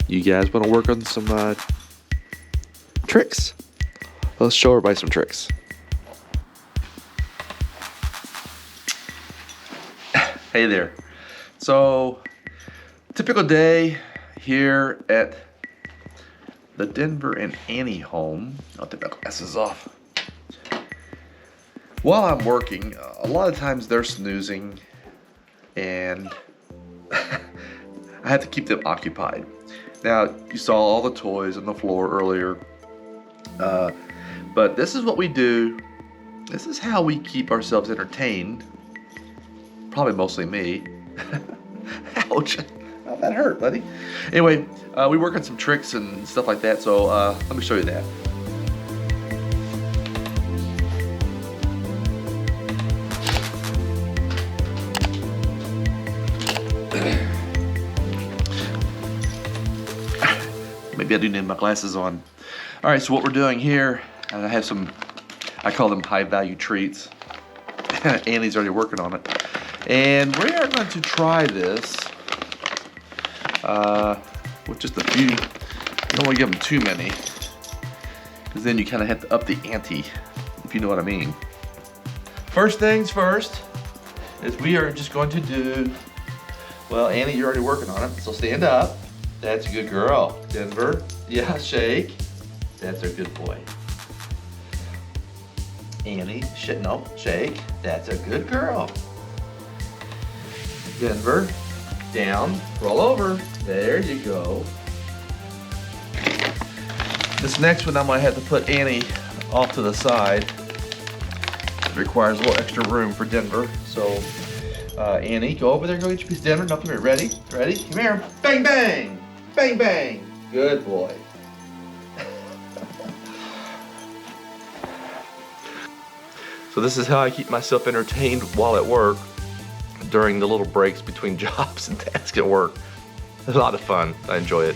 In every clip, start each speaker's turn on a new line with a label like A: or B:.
A: You guys want to work on some tricks? Let's show everybody some tricks. Hey there. So, typical day here at the Denver and Annie home. I'll take my glasses off. While I'm working, a lot of times they're snoozing and I have to keep them occupied. Now, you saw all the toys on the floor earlier, but this is what we do. This is how we keep ourselves entertained. Probably mostly me. Ouch. How'd that hurt, buddy? Anyway, we work on some tricks and stuff like that, so let me show you that. Maybe I do need my glasses on. All right, so what we're doing here, I have some, I call them high value treats. Annie's already working on it. And we are going to try this with just a few. You don't want to give them too many, because then you kind of have to up the ante, if you know what I mean. First things first is we are just going to do, well, Annie, you're already working on it, so stand up. That's a good girl. Denver, yeah, shake. That's a good boy. Annie, no, shake. That's a good girl. Denver, down, roll over. There you go. This next one I'm gonna have to put Annie off to the side. It requires a little extra room for Denver. So, Annie, go over there, go get your piece of Denver. No, come here, ready? Ready? Come here. Bang, bang. Bang, bang. Good boy. So this is how I keep myself entertained while at work during the little breaks between jobs and tasks at work. It's a lot of fun. I enjoy it.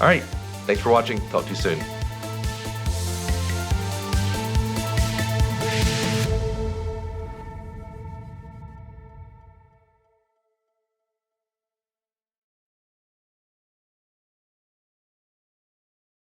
A: All right. Thanks for watching. Talk to you soon.